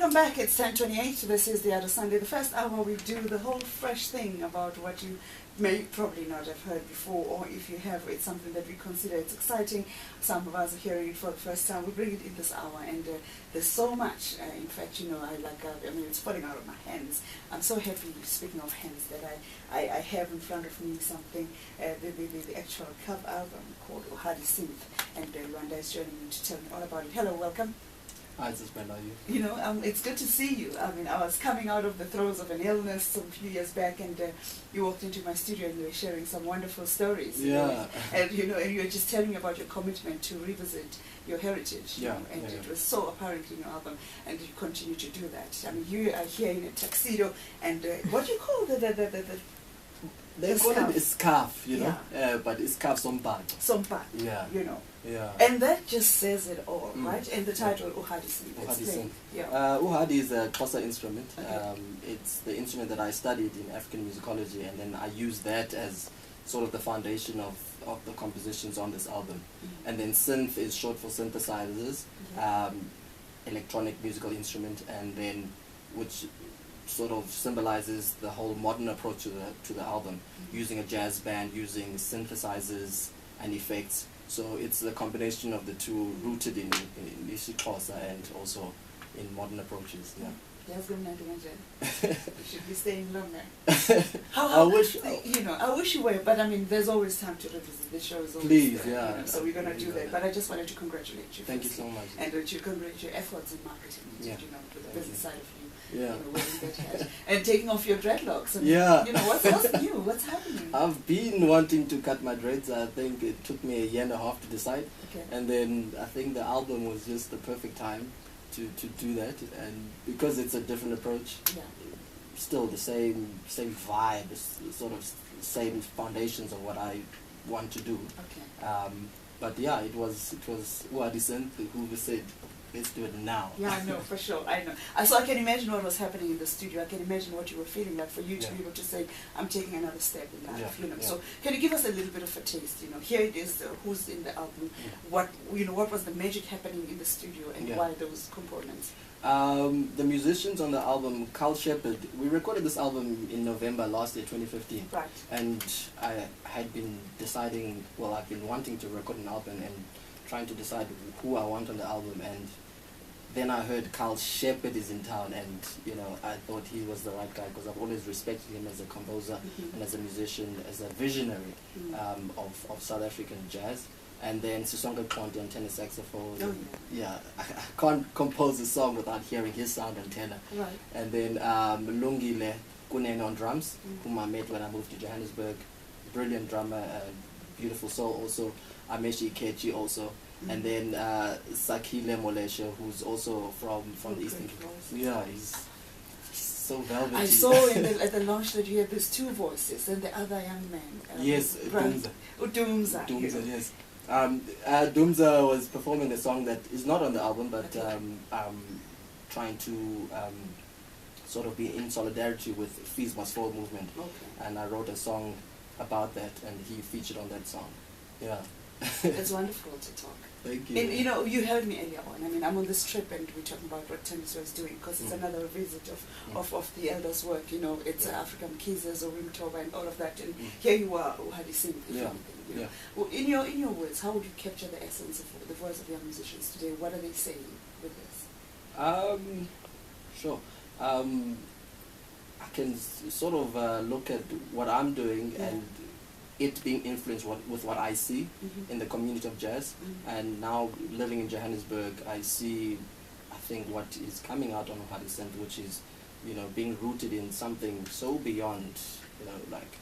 Welcome back. It's 10:28. This is the other Sunday. The first hour we do the whole fresh thing about what you may probably not have heard before, or if you have, it's something that we consider it's exciting. Some of us are hearing it for the first time. We bring it in this hour, and there's so much. In fact, you know, I mean, it's falling out of my hands. I'm so happy, speaking of hands, that I have in front of me something, the actual cover album called Uhadi Synth, and Lwanda is joining me to tell me all about it. Hello, welcome. Hi, this is Brenda. You know, it's good to see you. I mean, I was coming out of the throes of an illness some few years back, and you walked into my studio and you were sharing some wonderful stories. Yeah. And you know, and you were just telling me about your commitment to revisit your heritage. Yeah. You know, and it was so apparent in your album, and you continue to do that. I mean, you are here in a tuxedo, and what do you call They call it a scarf, you know, but it's scarf sombad. Sombad. Yeah. You know. Yeah. And that just says it all, right? And the title, Uhadi Synth. Uhadi Synth. Yeah. Uhadi is a Xhosa instrument. Okay. It's the instrument that I studied in African musicology, and then I use that as sort of the foundation of the compositions on this album. Mm-hmm. And then synth is short for synthesizers, electronic musical instrument, and then which sort of symbolizes the whole modern approach to the album, using a jazz band, using synthesizers and effects. So it's the combination of the two, rooted in isiXhosa and also in modern approaches. Yeah. You should be staying longer. I wish, I wish you were, but I mean, there's always time to revisit the show. Please, there, yeah. You know, so we're gonna do that. But I just wanted to congratulate you. Thank you so much. And to congratulate your efforts in marketing. Yeah. You know, with the business side of you. Yeah. You know, wearing that hat and taking off your dreadlocks. And, yeah. You know, what's new? What's happening? I've been wanting to cut my dreads. I think it took me a year and a half to decide. Okay. And then I think the album was just the perfect time to do that. And because it's a different approach, still the same vibe, sort of same foundations of what I want to do. Okay. But yeah, it was Uhadi Synth who said, let's do it now. Yeah, I know, for sure, I know. So I can imagine what was happening in the studio. I can imagine what you were feeling like for you to be able to say, I'm taking another step in life, you know. So can you give us a little bit of a taste, you know? Here it is, who's in the album, what was the magic happening in the studio, and why those components? The musicians on the album, Carl Shepard, we recorded this album in November last year, 2015. Right. And I had been deciding, well, I've been wanting to record an album and trying to decide who I want on the album, and then I heard Carl Shepard is in town, and you know, I thought he was the right guy because I've always respected him as a composer and as a musician, as a visionary of South African jazz. And then Sisonke Ponte on tenor saxophone. Oh, yeah, I can't compose a song without hearing his sound on tenor. Right. And then Lungile Kunene on drums, whom I met when I moved to Johannesburg. Brilliant drummer, beautiful soul also. Ameshi Kechi also. And then Sakile Molesha, who's also from the Eastern Cape. Yeah, he's so velvety. I saw at the launch that you had these two voices and the other young man. Yes, Dumza. Dumza. Dumza, yes. Dumza was performing a song that is not on the album, but trying to sort of be in solidarity with Fees Must Fall movement. Okay. And I wrote a song about that, and he featured on that song. Yeah. It's wonderful to talk. Thank you. And, you know, you heard me earlier on. I mean, I'm on this trip and we're talking about what Tennis was doing because it's another visit of the elders' work. You know, it's African Kizes or Rimtoba and all of that. And here you are, Uhadi Synth. You know. Well, in your words, how would you capture the essence of the voice of young musicians today? What are they saying with this? Sure. I can sort of look at what I'm doing and it being influenced with what I see in the community of jazz. And now living in Johannesburg, I see, I think, what is coming out on Uhadi Synth, which is, you know, being rooted in something so beyond, you know, like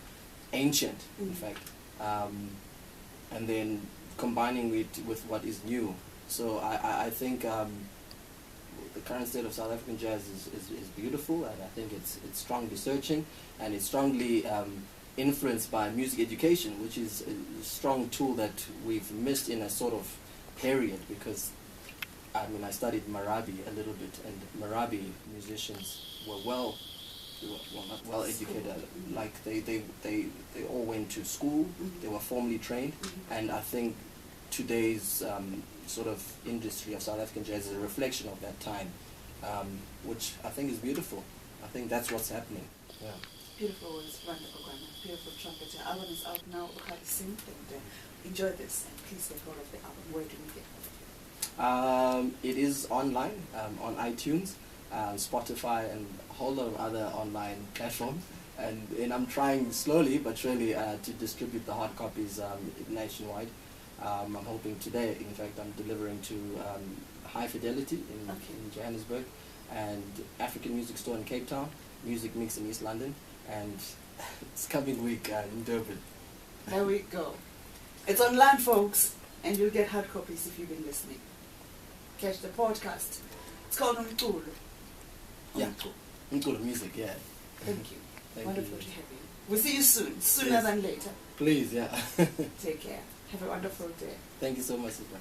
ancient, in fact, and then combining it with what is new. So I think the current state of South African jazz is beautiful, and I think it's strongly searching, and it's strongly influenced by music education, which is a strong tool that we've missed in a sort of period, because I mean, I studied Marabi a little bit, and Marabi musicians were not well educated. Like they all went to school, they were formally trained, and I think today's sort of industry of South African jazz is a reflection of that time. which I think is beautiful. I think that's what's happening. Yeah. Beautiful words, Lwanda Gogwana, beautiful trumpeter. Album is out now, Uhadi Synth, and enjoy this, and please get hold of the album. Where do we get hold of it? It is online, on iTunes, Spotify, and a whole lot of other online platforms. And I'm trying slowly but surely to distribute the hard copies nationwide. I'm hoping today, in fact, I'm delivering to High Fidelity in Johannesburg, and African Music Store in Cape Town, Music Mix in East London, and it's coming week in Durban. There we go. It's online, folks, and you'll get hard copies if you've been listening. Catch the podcast. It's called Umculo. Yeah, Umculo music, yeah. Thank you. Thank Wonderful you. to have you. We'll see you soon, sooner Yes. than later. Please, yeah. Take care. Have a wonderful day. Thank you so much, Sipra.